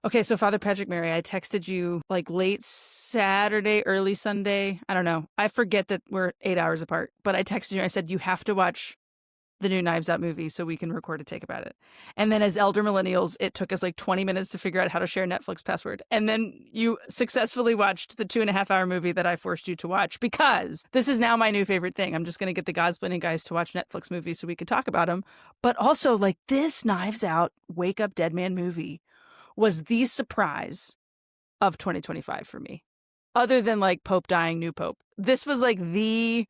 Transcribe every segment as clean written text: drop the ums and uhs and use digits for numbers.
Okay, so Father Patrick Mary, I texted you like late Saturday, early Sunday. I don't know. I forget that we're 8 hours apart, but I texted you. I said, you have to watch the new Knives Out movie so we can record a take about it. And then as elder millennials, it took us like 20 minutes to figure out how to share Netflix password. And then you successfully watched the 2.5 hour movie that I forced you to watch because this is now my new favorite thing. I'm just going to get the Godsplaining guys to watch Netflix movies so we can talk about them. But also like this Knives Out Wake Up Dead Man movie was the surprise of 2025 for me. Other than like Pope dying, new Pope. This was like the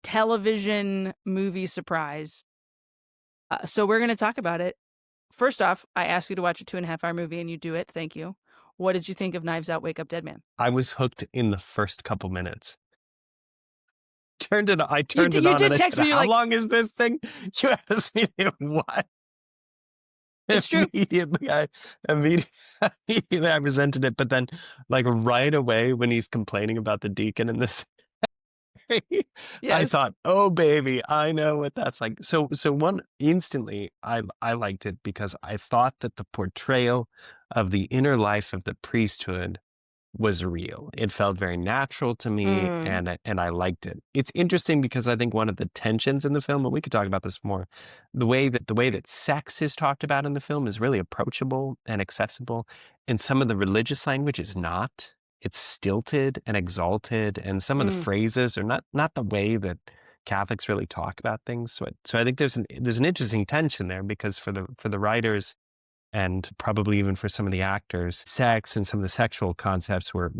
television movie surprise. So we're going to talk about it. First off, I asked you to watch a 2.5 hour movie and you do it. Thank you. What did you think of Knives Out Wake Up Dead Man? I was hooked in the first couple minutes. I turned it You on did and I text said, me, how long is this thing? You asked me what? It's true. Immediately I resented it. But then like right away when he's complaining about the deacon in this, I Yes. thought, oh baby, I know what that's like. So one instantly I liked it because I thought that the portrayal of the inner life of the priesthood was real. It felt very natural to me, and I liked it. It's interesting because I think one of the tensions in the film, and we could talk about this more, the way that sex is talked about in the film is really approachable and accessible, and some of the religious language is not. It's stilted and exalted, and some of the phrases are not the way that Catholics really talk about things. So I think there's an interesting tension there because for the writers and probably even for some of the actors, sex and some of the sexual concepts were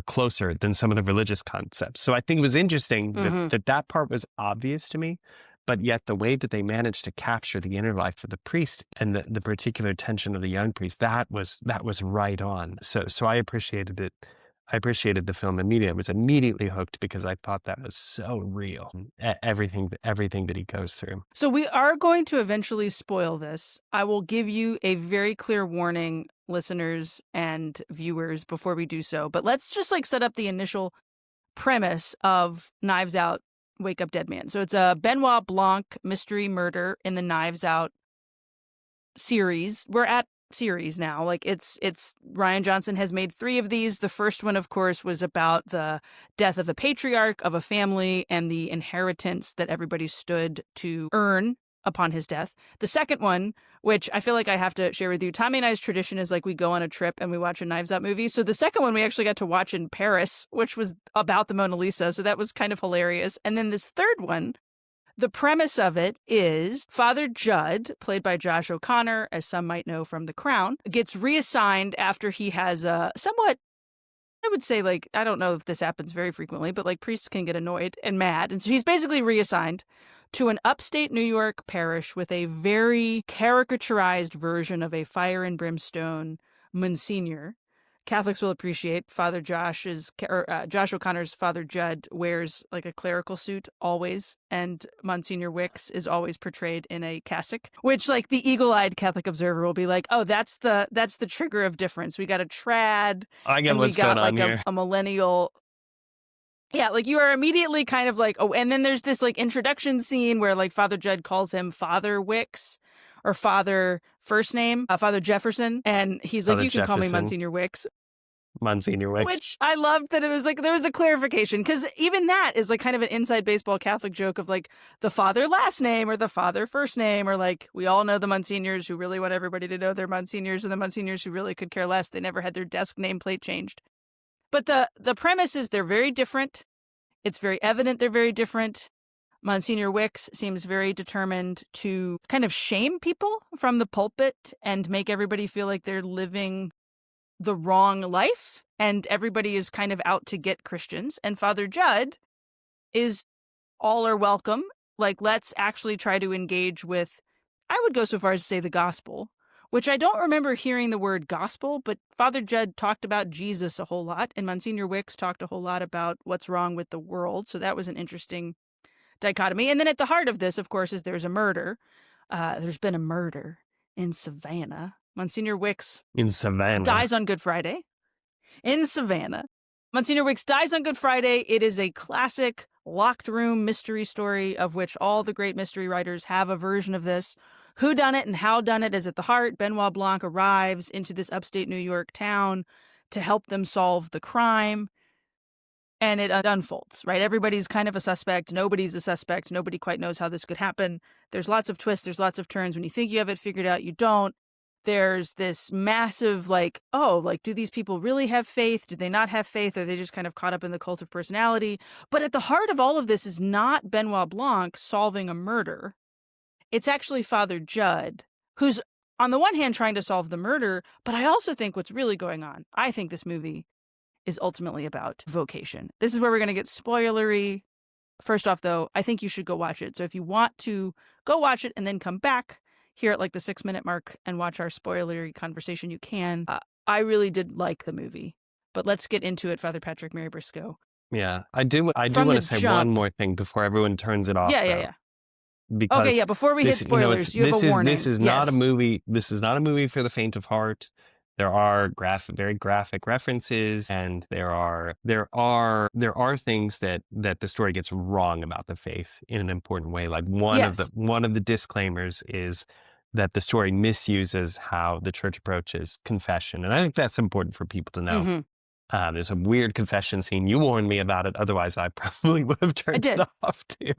closer than some of the religious concepts. So I think it was interesting that part was obvious to me, but yet the way that they managed to capture the inner life of the priest and the particular tension of the young priest, that was right on. So I appreciated it. I appreciated the film immediately. I was immediately hooked because I thought that was so real. Everything that he goes through. So we are going to eventually spoil this. I will give you a very clear warning, listeners and viewers, before we do so. But let's just like set up the initial premise of Knives Out Wake Up Dead Man. So it's a Benoit Blanc mystery murder in the Knives Out series. We're at series now. Like it's Rian Johnson has made 3 of these. The first one, of course, was about the death of a patriarch of a family and the inheritance that everybody stood to earn upon his death. The second one, which I feel like I have to share with you, Tommy and I's tradition is like we go on a trip and we watch a Knives Out movie. So the second one we actually got to watch in Paris, which was about the Mona Lisa. So that was kind of hilarious. And then this third one, the premise of it is Father Judd, played by Josh O'Connor, as some might know from The Crown, gets reassigned after he has a somewhat, I would say, like, I don't know if this happens very frequently, but like priests can get annoyed and mad. And so he's basically reassigned to an upstate New York parish with a very caricaturized version of a fire and brimstone Monsignor. Catholics will appreciate Josh O'Connor's Father Judd wears like a clerical suit always, and Monsignor Wicks is always portrayed in a cassock, which like the eagle-eyed Catholic observer will be like, oh, that's the trigger of difference. We got a trad, I get and we what's going got on like here. a millennial. Yeah, like you are immediately kind of like, oh, and then there's this like introduction scene where like Father Judd calls him Father Wicks or Father first name, Father Jefferson, and he's like, Father you can call me Jefferson. Monsignor Wicks. Monsignor Wicks. Which I loved that it was like there was a clarification, because even that is like kind of an inside baseball Catholic joke of like the father last name or the father first name, or like we all know the Monsignors who really want everybody to know they're Monsignors, and the Monsignors who really could care less. They never had their desk nameplate changed. But the premise is they're very different. It's very evident they're very different. Monsignor Wicks seems very determined to kind of shame people from the pulpit and make everybody feel like they're living the wrong life, and everybody is kind of out to get Christians. And Father Judd is all are welcome. Like, let's actually try to engage with, I would go so far as to say, the gospel, which I don't remember hearing the word gospel, but Father Judd talked about Jesus a whole lot, and Monsignor Wicks talked a whole lot about what's wrong with the world. So that was an interesting dichotomy. And then at the heart of this, of course, is there's a murder. There's been a murder in Savannah. Monsignor Wicks In Savannah. dies on Good Friday. In Savannah. Monsignor Wicks dies on Good Friday. It is a classic locked room mystery story of which all the great mystery writers have a version of this. who done it and how done it is at the heart. Benoit Blanc arrives into this upstate New York town to help them solve the crime. And it unfolds, right? Everybody's kind of a suspect. Nobody's a suspect. Nobody quite knows how this could happen. There's lots of twists. There's lots of turns. When you think you have it figured out, you don't. There's this massive, like, oh, like, do these people really have faith? Do they not have faith? Are they just kind of caught up in the cult of personality? But at the heart of all of this is not Benoit Blanc solving a murder. It's actually Father Judd, who's on the one hand trying to solve the murder, but I also think what's really going on, I think this movie is ultimately about vocation. This is where we're going to get spoilery. First off, though, I think you should go watch it. So if you want to go watch it and then come back here at like the 6-minute mark and watch our spoilery conversation, you can. I really did like the movie, but let's get into it, Father Patrick, Mary Briscoe. Yeah, I do. I do From want the to say one jump. more thing before everyone turns it off, Yeah, yeah, though, yeah. Okay, because yeah. Before we hit this, you know, spoilers, you have a this warning. is not a Yes. movie. This is not a movie for the faint of heart. There are very graphic references, and there are things that the story gets wrong about the faith in an important way. Like Yes. one of the disclaimers is that the story misuses how the church approaches confession, and I think that's important for people to know. Mm-hmm. There's a weird confession scene. You warned me about it. Otherwise, I probably would have I turned did. it off too.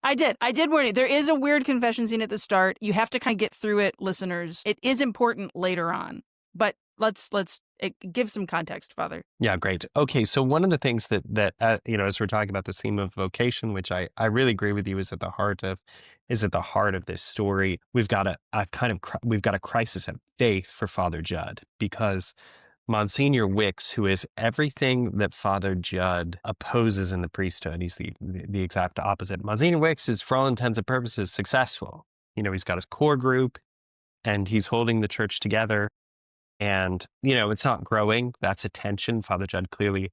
I did warn you. There is a weird confession scene at the start. You have to kind of get through it, listeners. It is important later on, but let's give some context, Father. Yeah, great. Okay, so one of the things that you know, as we're talking about this theme of vocation, which I really agree with you, is at the heart of this story. We've got we've got a crisis of faith for Father Judd, because Monsignor Wicks, who is everything that Father Judd opposes in the priesthood, he's the exact opposite. Monsignor Wicks is, for all intents and purposes, successful. You know, he's got his core group, and he's holding the church together. And, you know, it's not growing. That's a tension. Father Judd clearly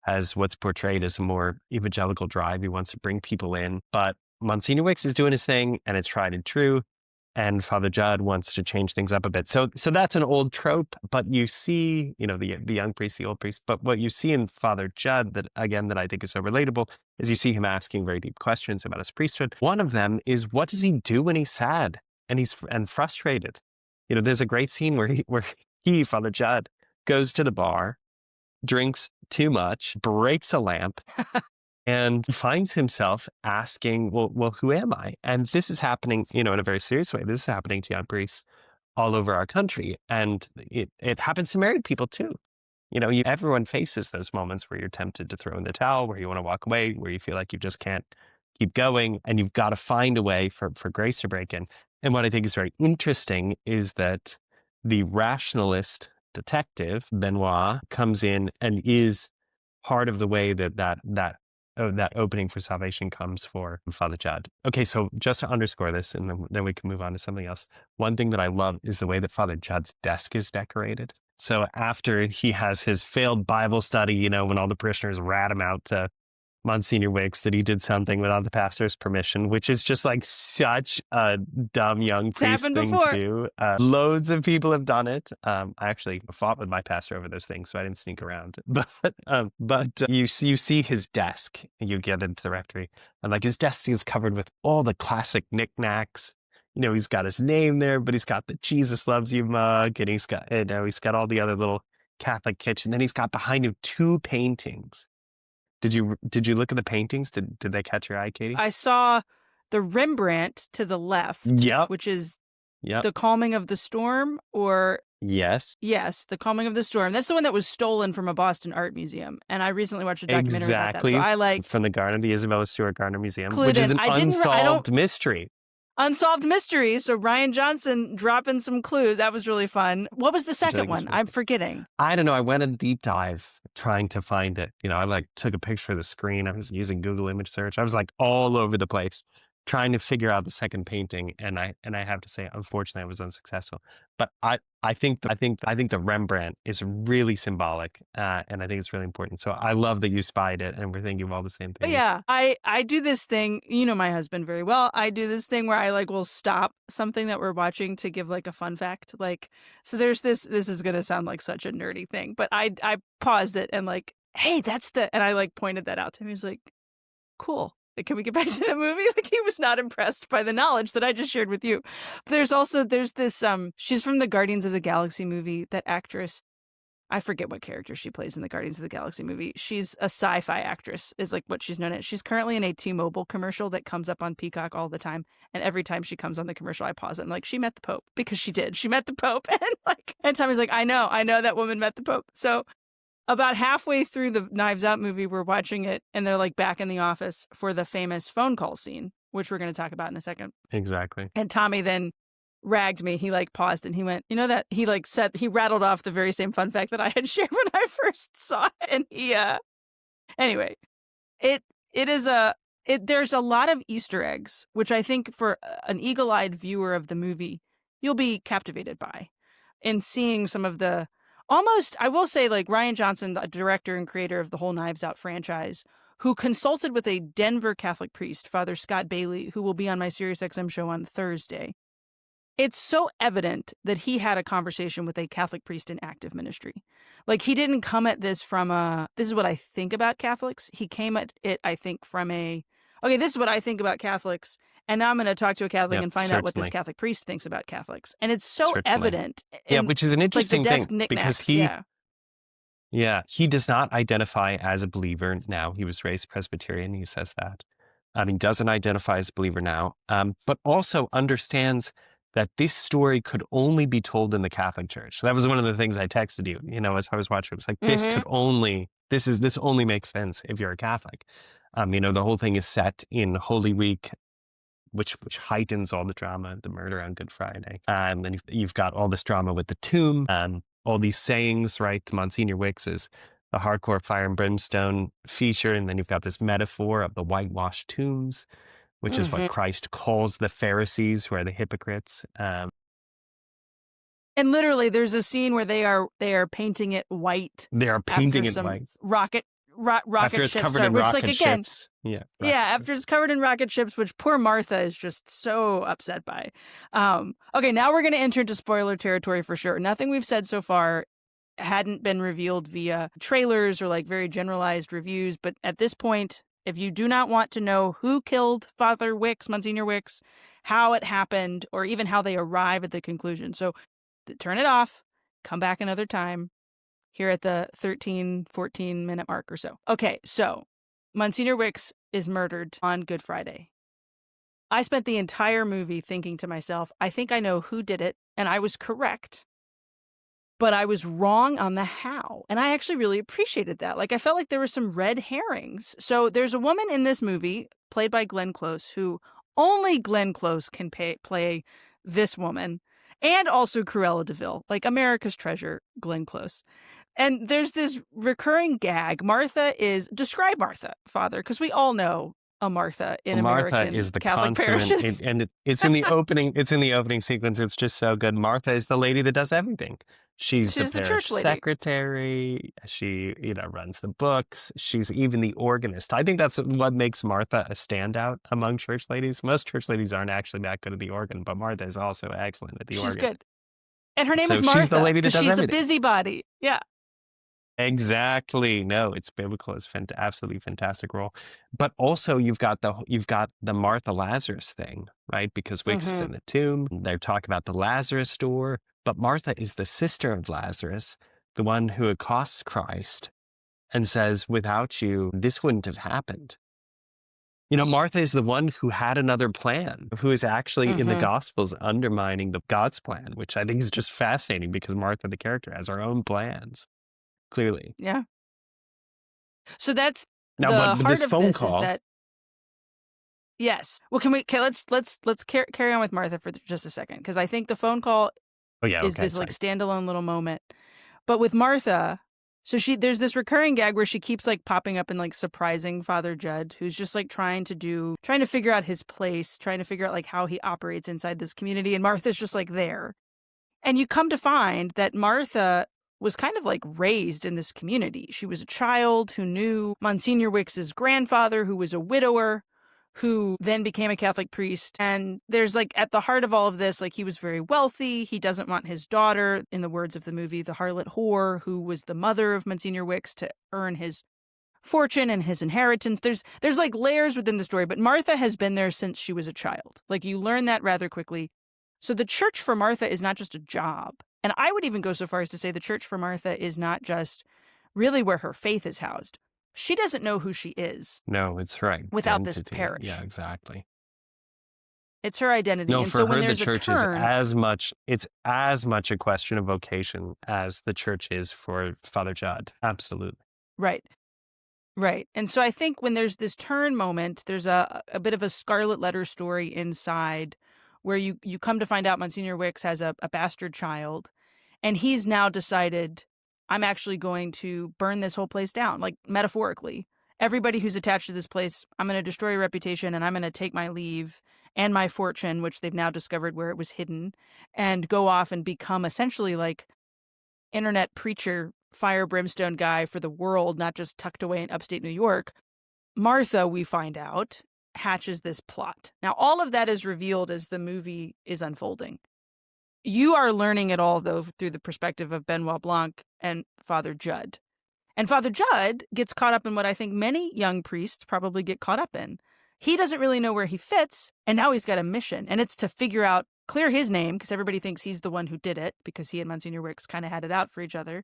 has what's portrayed as a more evangelical drive. He wants to bring people in. But Monsignor Wicks is doing his thing, and it's tried and true. And Father Judd wants to change things up a bit. So that's an old trope. But you see, you know, the young priest, the old priest. But what you see in Father Judd that I think is so relatable is you see him asking very deep questions about his priesthood. One of them is, what does he do when he's sad and frustrated? You know, there's a great scene where he, Father Judd, goes to the bar, drinks too much, breaks a lamp, and finds himself asking, well, who am I? And this is happening, you know, in a very serious way. This is happening to young priests all over our country. And it happens to married people too. You know, everyone faces those moments where you're tempted to throw in the towel, where you want to walk away, where you feel like you just can't keep going, and you've got to find a way for grace to break in. And what I think is very interesting is that the rationalist detective, Benoit, comes in and is part of the way that opening for salvation comes for Father Judd. Okay, so just to underscore this, and then we can move on to something else. One thing that I love is the way that Father Judd's desk is decorated. So after he has his failed Bible study, you know, when all the parishioners rat him out to Monsignor Wicks that he did something without the pastor's permission, which is just like such a dumb young It's priest happened thing to before. do. Loads of people have done it. I actually fought with my pastor over those things, so I didn't sneak around. But you see his desk. You get into the rectory, and like his desk is covered with all the classic knickknacks. You know, he's got his name there, but he's got the Jesus loves you mug, and he's got all the other little Catholic kitchen. Then he's got behind him 2 paintings. Did you look at the paintings? Did they catch your eye, Katie? I saw the Rembrandt to the left, Yep. which is Yep. The Calming of the Storm, or Yes. yes, The Calming of the Storm. That's the one that was stolen from a Boston art museum. And I recently watched a documentary about that. So Exactly. I like From the Garner, the Isabella Stewart Gardner Museum, clued which is in. an I don't unsolved mystery. unsolved mysteries. So Ryan Johnson dropping some clues. That was really fun. What was the Which I second think is one? really I'm cool. forgetting. I don't know. I went a deep dive trying to find it. You know, I like took a picture of the screen. I was using Google image search. I was like all over the place trying to figure out the second painting. And I have to say, unfortunately, I was unsuccessful. But I think the Rembrandt is really symbolic. And I think it's really important. So I love that you spied it and we're thinking of all the same But things. yeah, I do this thing, you know my husband very well. I do this thing where I like will stop something that we're watching to give like a fun fact. Like, so there's this is gonna sound like such a nerdy thing, but I paused it and like, hey, and I like pointed that out to him. He's like, cool. can we get back to the movie? Like, he was not impressed by the knowledge that I just shared with you. But there's this, she's from the Guardians of the Galaxy movie, that actress. I forget what character she plays in the Guardians of the Galaxy movie. She's a sci-fi actress, is like what she's known as. She's currently in a T-Mobile commercial that comes up on Peacock all the time. And every time she comes on the commercial, I pause it. I'm like, she met the Pope, because she did. She met the Pope. And Tommy's like, I know that woman met the Pope. So about halfway through the Knives Out movie, we're watching it, and they're like back in the office for the famous phone call scene, which we're going to talk about in a second. Exactly. And Tommy then ragged me. He like paused and he went, that he like said, he rattled off the very same fun fact that I had shared when I first saw it. And anyway, there's a lot of Easter eggs, which I think for an eagle-eyed viewer of the movie, you'll be captivated by, in seeing some of the almost, I will say, like Rian Johnson, the director and creator of the whole Knives Out franchise, who consulted with a Denver Catholic priest, Father Scott Bailey, who will be on my SiriusXM show on Thursday. It's so evident that he had a conversation with a Catholic priest in active ministry. Like, he didn't come at this from this is what I think about Catholics. He came at it, I think, from okay, this is what I think about Catholics, and now I'm going to talk to a Catholic and find out what this Catholic priest thinks about Catholics. And it's so evident. Yeah, which is an interesting thing, because he does not identify as a believer now. He was raised Presbyterian. He says that. He doesn't identify as a believer now, but also understands that this story could only be told in the Catholic Church. So that was one of the things I texted you, as I was watching. It was like, this only makes sense if you're a Catholic. The whole thing is set in Holy Week, which heightens all the drama, the murder on Good Friday. And then you've got all this drama with the tomb, all these sayings, right? Monsignor Wicks is the hardcore fire and brimstone feature. And then you've got this metaphor of the whitewashed tombs, which is what Christ calls the Pharisees, who are the hypocrites. And literally, there's a scene where they are painting it white. They are painting it white. Rocket after it's ships. Covered in rocket ships. After it's covered in rocket ships, which poor Martha is just so upset by. Okay, now we're going to enter into spoiler territory for sure. Nothing we've said so far hadn't been revealed via trailers or like very generalized reviews, but at this point, if you do not want to know who killed Father Wicks, Monsignor Wicks, how it happened, or even how they arrive at the conclusion, so turn it off, come back another time, here at the 13, 14-minute mark or so. Okay, so Monsignor Wicks is murdered on Good Friday. I spent the entire movie thinking to myself, I think I know who did it, and I was correct. But I was wrong on the how. And I actually really appreciated that. Like, I felt like there were some red herrings. So there's a woman in this movie, played by Glenn Close, who only Glenn Close can play this woman, and also Cruella de Vil, like America's treasure, Glenn Close. And there's this recurring gag. Describe Martha, Father, because we all know a Martha in American Martha is the Catholic parishes. And it's in the opening. It's in the opening sequence. It's just so good. Martha is the lady that does everything. She's the parish church lady. Secretary. She, runs the books. She's even the organist. I think that's what makes Martha a standout among church ladies. Most church ladies aren't actually that good at the organ, but Martha is also excellent at the organ. She's good. And her name is Martha. She's the lady that does everything. She's everything. a busybody. Yeah. Exactly. No, it's biblical. It's absolutely fantastic role. But also you've got the Martha Lazarus thing, right? Because Wicks is in the tomb. They're talking about the Lazarus door. But Martha is the sister of Lazarus, the one who accosts Christ and says, without you, this wouldn't have happened. Martha is the one who had another plan, who is actually in the Gospels undermining God's plan, which I think is just fascinating because Martha, the character, has her own plans. Clearly. Yeah. So that's now, the but heart this of phone this call. Is that, yes. Well, let's carry on with Martha for just a second, because I think the phone call is this like standalone little moment. But with Martha, so there's this recurring gag where she keeps like popping up and like surprising Father Judd, who's just like trying to figure out his place, trying to figure out like how he operates inside this community, and Martha's just like there. And you come to find that Martha was kind of like raised in this community. She was a child who knew Monsignor Wicks's grandfather, who was a widower, who then became a Catholic priest. And there's like at the heart of all of this, like he was very wealthy. He doesn't want his daughter, in the words of the movie, the harlot whore, who was the mother of Monsignor Wicks, to earn his fortune and his inheritance. There's like layers within the story, but Martha has been there since she was a child. Like you learn that rather quickly. So the church for Martha is not just a job. And I would even go so far as to say the church for Martha is not just really where her faith is housed. She doesn't know who she is No, it's her without this identity. Yeah, parish. exactly. It's her identity. No, And so for when her, the there's a church is turn, it's as much a question of vocation as the church is for Father Judd. Absolutely. right, right. And so I think when there's this turn moment, there's a bit of a scarlet letter story inside where you come to find out Monsignor Wicks has a bastard child, and he's now decided, I'm actually going to burn this whole place down, like metaphorically. Everybody who's attached to this place, I'm going to destroy your reputation and I'm going to take my leave and my fortune, which they've now discovered where it was hidden, and go off and become essentially like internet preacher, fire brimstone guy for the world, not just tucked away in upstate New York. Martha, we find out, hatches this plot. Now, all of that is revealed as the movie is unfolding. You are learning it all, though, through the perspective of Benoit Blanc and Father Judd. And Father Judd gets caught up in what I think many young priests probably get caught up in. He doesn't really know where he fits, and now he's got a mission, and it's to figure out, clear his name, because everybody thinks he's the one who did it, because he and Monsignor Wicks kind of had it out for each other.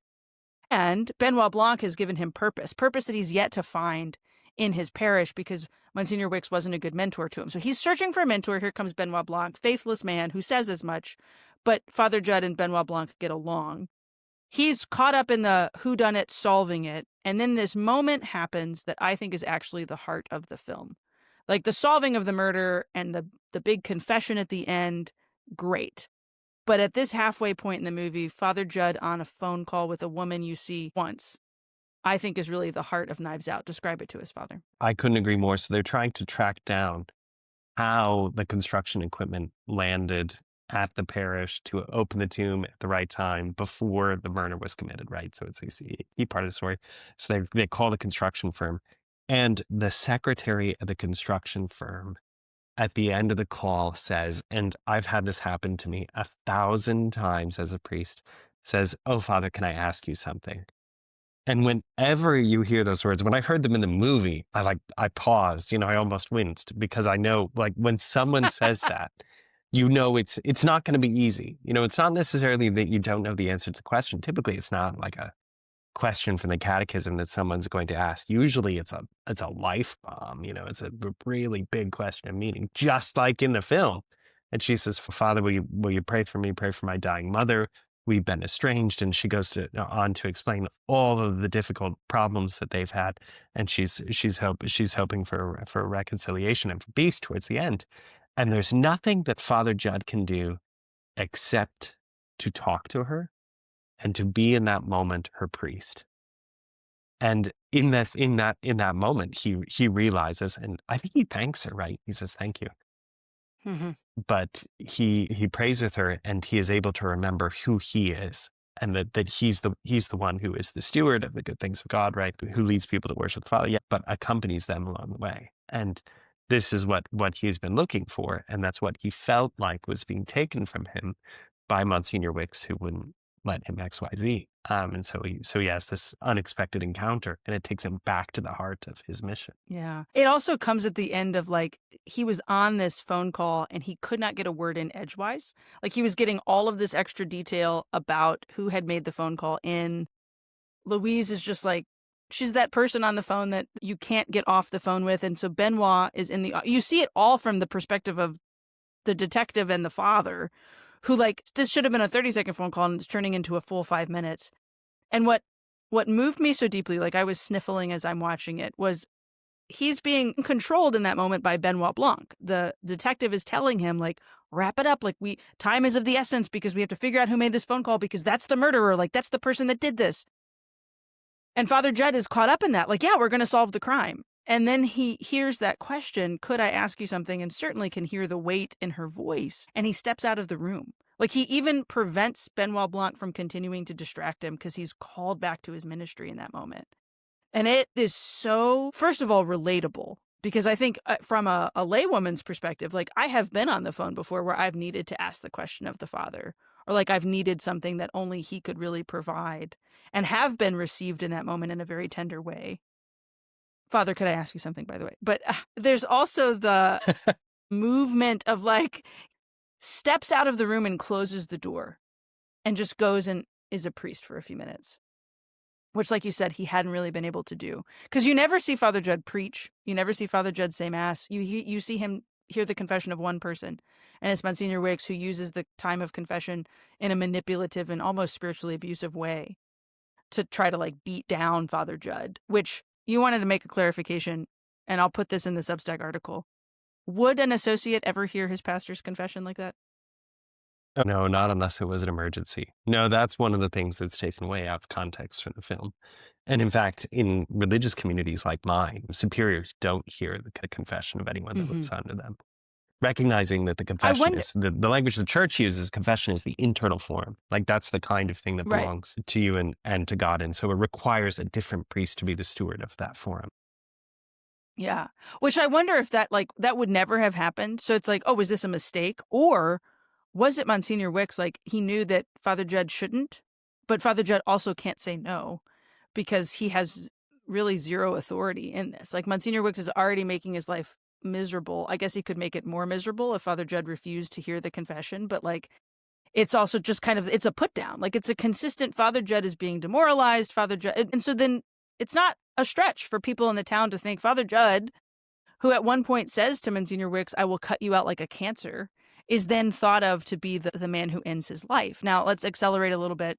And Benoit Blanc has given him purpose that he's yet to find in his parish because Monsignor Wicks wasn't a good mentor to him. So he's searching for a mentor. Here comes Benoit Blanc, faithless man who says as much, but Father Judd and Benoit Blanc get along. He's caught up in the whodunit, solving it, and then this moment happens that I think is actually the heart of the film. Like the solving of the murder and the big confession at the end, great. But at this halfway point in the movie, Father Judd on a phone call with a woman you see once, I think is really the heart of Knives Out. Describe it to us, Father. I couldn't agree more. So they're trying to track down how the construction equipment landed at the parish to open the tomb at the right time before the murder was committed, right? So it's a key part of the story. So they call the construction firm, and the secretary of the construction firm at the end of the call says, and I've had this happen to me 1,000 times as a priest, says, "Oh, Father, can I ask you something?" And whenever you hear those words, when I heard them in the movie, I paused, I almost winced because I know like when someone says that, it's not going to be easy. It's not necessarily that you don't know the answer to the question. Typically, it's not like a question from the catechism that someone's going to ask. Usually it's a life bomb, it's a really big question of meaning, just like in the film. And she says, "Father, will you pray for me, pray for my dying mother? We've been estranged." And she goes on to explain all of the difficult problems that they've had. And she's hoping for reconciliation and for peace towards the end. And there's nothing that Father Judd can do except to talk to her and to be in that moment her priest. And in that moment, he realizes, and I think he thanks her, right? He says, "Thank you." Mm-hmm. But he prays with her, and he is able to remember who he is, and that he's the one who is the steward of the good things of God, right? Who leads people to worship the Father, yeah, but accompanies them along the way. And this is what he's been looking for, and that's what he felt like was being taken from him by Monsignor Wicks, who wouldn't let him XYZ. And so he has this unexpected encounter, and it takes him back to the heart of his mission. Yeah. It also comes at the end of like, he was on this phone call and he could not get a word in edgewise. Like he was getting all of this extra detail about who had made the phone call in. Louise is just like, she's that person on the phone that you can't get off the phone with. And so Benoit is you see it all from the perspective of the detective and the father, who like, this should have been a 30-second phone call and it's turning into a full 5 minutes. And what moved me so deeply, like I was sniffling as I'm watching it, was he's being controlled in that moment by Benoit Blanc. The detective is telling him, like, wrap it up. Like, time is of the essence because we have to figure out who made this phone call because that's the murderer. Like, that's the person that did this. And Father Judd is caught up in that. Like, yeah, we're going to solve the crime. And then he hears that question, "Could I ask you something?" And certainly can hear the weight in her voice. And he steps out of the room. Like, he even prevents Benoit Blanc from continuing to distract him because he's called back to his ministry in that moment. And it is so, first of all, relatable, because I think from a laywoman's perspective, like I have been on the phone before where I've needed to ask the question of the father, or like I've needed something that only he could really provide, and have been received in that moment in a very tender way. Father, could I ask you something, by the way? But there's also the movement of like steps out of the room and closes the door and just goes and is a priest for a few minutes, which, like you said, he hadn't really been able to do. Because you never see Father Judd preach. You never see Father Judd say Mass. You see him hear the confession of one person, and it's Monsignor Wicks, who uses the time of confession in a manipulative and almost spiritually abusive way to try to like beat down Father Judd, which you wanted to make a clarification, and I'll put this in the Substack article. Would an associate ever hear his pastor's confession like that? Oh, no, not unless it was an emergency. No, that's one of the things that's taken way out of context from the film. And in fact, in religious communities like mine, superiors don't hear the confession of anyone that Mm-hmm. lives under them. Recognizing that the I confession wonder. is the language the church uses, confession is the internal form. Like that's the kind of thing that Right. belongs to you and to God. And so it requires a different priest to be the steward of that forum. Yeah. Which I wonder if that like that would never have happened. So it's like, oh, was this a mistake? Or was it Monsignor Wicks like he knew that Father Judd shouldn't, but Father Judd also can't say no because he has really zero authority in this. Like Monsignor Wicks is already making his life miserable. I guess he could make it more miserable if Father Judd refused to hear the confession, but like it's also just kind of it's a put down. Like it's a consistent Father Judd is being demoralized, Father Judd. And so then it's not a stretch for people in the town to think Father Judd, who at one point says to Monsignor Wicks, I will cut you out like a cancer, is then thought of to be the man who ends his life. Now, let's accelerate a little bit.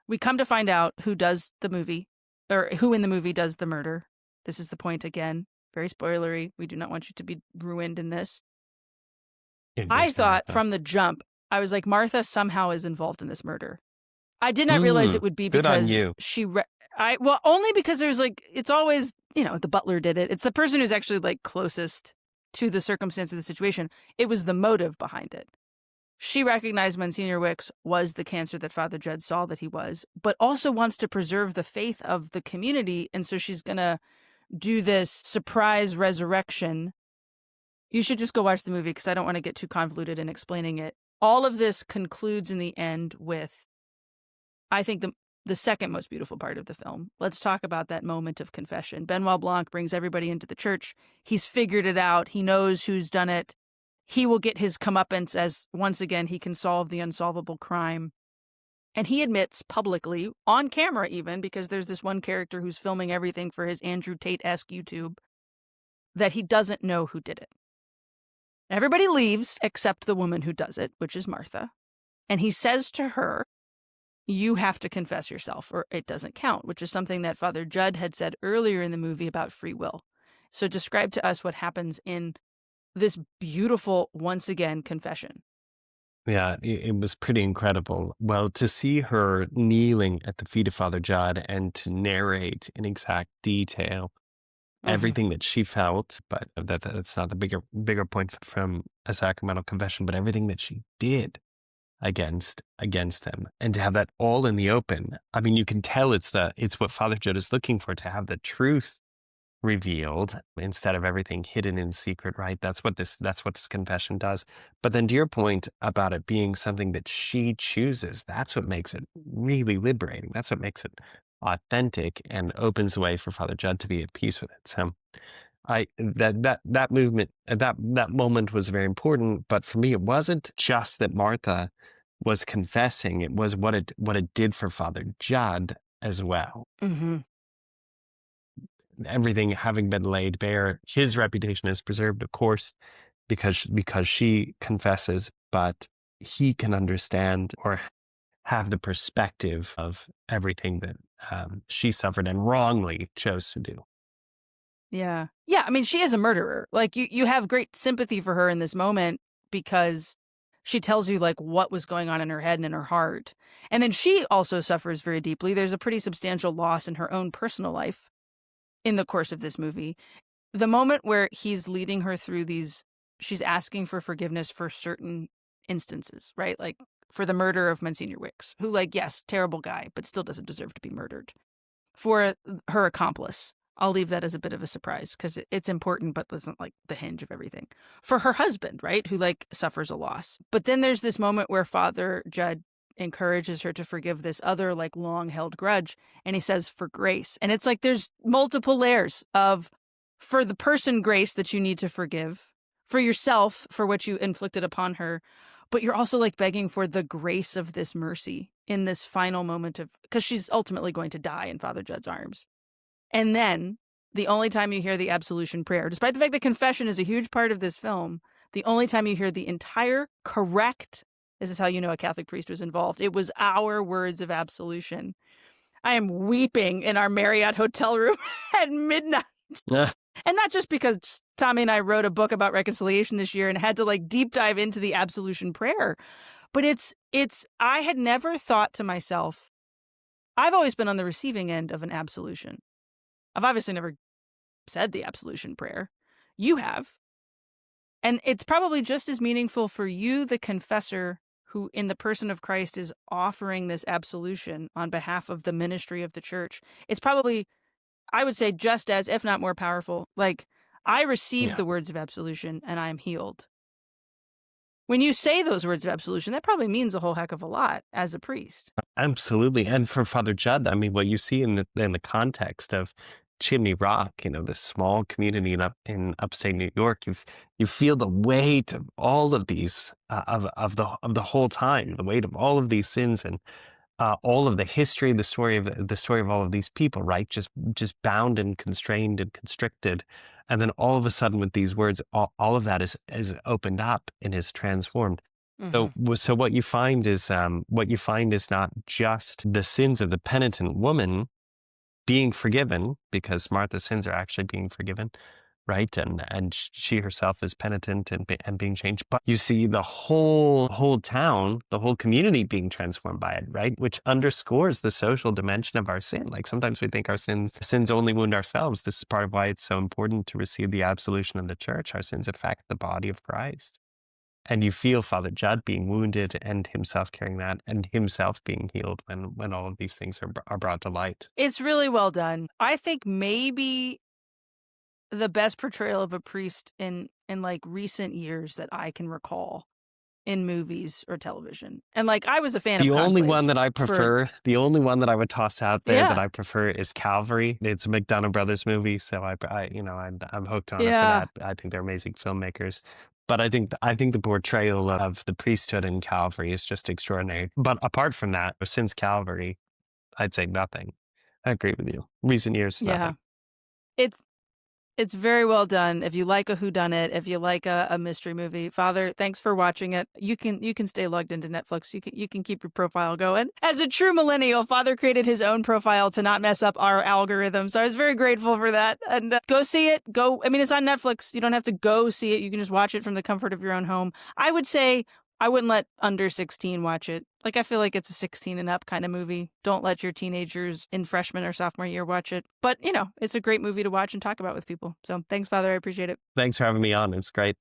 We come to find out who does the movie, or who in the movie does the murder. This is the point again. Very spoilery. We do not want you to be ruined in this. It I was thought Martha. from the jump, I was like, Martha somehow is involved in this murder. I did not realize it would be Good on because you. well, only because there's like, it's always, the butler did it. It's the person who's actually like closest to the circumstance of the situation. It was the motive behind it. She recognized Monsignor Wicks was the cancer that Father Judd saw that he was, but also wants to preserve the faith of the community. And so she's going to do this surprise resurrection. You should just go watch the movie because I don't want to get too convoluted in explaining it. All of this concludes in the end with, I think, the second most beautiful part of the film. Let's talk about that moment of confession. Benoit Blanc brings everybody into the church. He's figured it out. He knows who's done it. He will get his comeuppance as, once again, he can solve the unsolvable crime. And he admits publicly, on camera even, because there's this one character who's filming everything for his Andrew Tate-esque YouTube, that he doesn't know who did it. Everybody leaves except the woman who does it, which is Martha. And he says to her, you have to confess yourself or it doesn't count, which is something that Father Judd had said earlier in the movie about free will. So describe to us what happens in this beautiful, once again, confession. Yeah, it was pretty incredible. Well, to see her kneeling at the feet of Father Judd and to narrate in exact detail Mm-hmm. everything that she felt, but that's not the bigger point from a sacramental confession, but everything that she did against him, and to have that all in the open. I mean, you can tell it's what Father Judd is looking for, to have the truth revealed instead of everything hidden in secret, right? That's what this confession does. But then to your point about it being something that she chooses, that's what makes it really liberating. That's what makes it authentic and opens the way for Father Judd to be at peace with it. So that movement, that moment was very important. But for me, it wasn't just that Martha was confessing; it was what it did for Father Judd as well. Mm-hmm. Everything having been laid bare, his reputation is preserved, of course, because she confesses, but he can understand or have the perspective of everything that she suffered and wrongly chose to do. Yeah. Yeah. I mean, she is a murderer. Like, you have great sympathy for her in this moment because she tells you, like, what was going on in her head and in her heart. And then she also suffers very deeply. There's a pretty substantial loss in her own personal life in the course of this movie. The moment where he's leading her through she's asking for forgiveness for certain instances, right? Like for the murder of Monsignor Wicks, who, like, yes, terrible guy, but still doesn't deserve to be murdered. For her accomplice, I'll leave that as a bit of a surprise because it's important, but isn't like the hinge of everything. For her husband, right, who like suffers a loss. But then there's this moment where Father Judd encourages her to forgive this other like long held grudge. And he says, for grace. And it's like there's multiple layers of for the person, grace that you need to forgive, for yourself, for what you inflicted upon her. But you're also like begging for the grace of this mercy in this final moment of, because she's ultimately going to die in Father Judd's arms. And then the only time you hear the absolution prayer, despite the fact that confession is a huge part of this film, the only time you hear the entire correct, this is how you know a Catholic priest was involved. It was our words of absolution. I am weeping in our Marriott hotel room at midnight. Yeah. And not just because Tommy and I wrote a book about reconciliation this year and had to like deep dive into the absolution prayer, but I had never thought to myself, I've always been on the receiving end of an absolution. I've obviously never said the absolution prayer. You have. And it's probably just as meaningful for you, the confessor, who in the person of Christ is offering this absolution on behalf of the ministry of the church. It's probably, I would say, just as, if not more powerful. Like, I receive Yeah. the words of absolution and I am healed. When you say those words of absolution, that probably means a whole heck of a lot as a priest. Absolutely. And for Father Judd, I mean, what you see in the context of Chimney Rock, this small community in upstate New York, you feel the weight of all of these of the whole time, the weight of all of these sins and all of the history, the story of all of these people, right? Just bound and constrained and constricted, and then all of a sudden, with these words, all of that is opened up and is transformed. Mm-hmm. So what you find is not just the sins of the penitent woman being forgiven, because Martha's sins are actually being forgiven, right? And she herself is penitent and being changed. But you see the whole town, the whole community being transformed by it, right? Which underscores the social dimension of our sin. Like sometimes we think our sins only wound ourselves. This is part of why it's so important to receive the absolution of the church. Our sins affect the body of Christ. And you feel Father Judd being wounded and himself carrying that and himself being healed when all of these things are brought to light. It's really well done. I think maybe the best portrayal of a priest in like recent years that I can recall in movies or television. And like I was a fan The of only Conclave one that I for prefer, the only one that I would toss out there that yeah. I prefer is Calvary. It's a McDonough brothers movie, so I'm hooked on it for Yeah. that. I think they're amazing filmmakers. But I think the portrayal of the priesthood in Calvary is just extraordinary. But apart from that, since Calvary, I'd say nothing. I agree with you. Recent years, Yeah. nothing. It's It's very well done. If you like a whodunit, if you like a mystery movie, Father, thanks for watching it. You can stay logged into Netflix. You can keep your profile going. As a true millennial, Father created his own profile to not mess up our algorithm. So I was very grateful for that. And go see it. I mean, it's on Netflix. You don't have to go see it. You can just watch it from the comfort of your own home. I would say I wouldn't let under 16 watch it. Like, I feel like it's a 16 and up kind of movie. Don't let your teenagers in freshman or sophomore year watch it. But, it's a great movie to watch and talk about with people. So thanks, Father. I appreciate it. Thanks for having me on. It was great.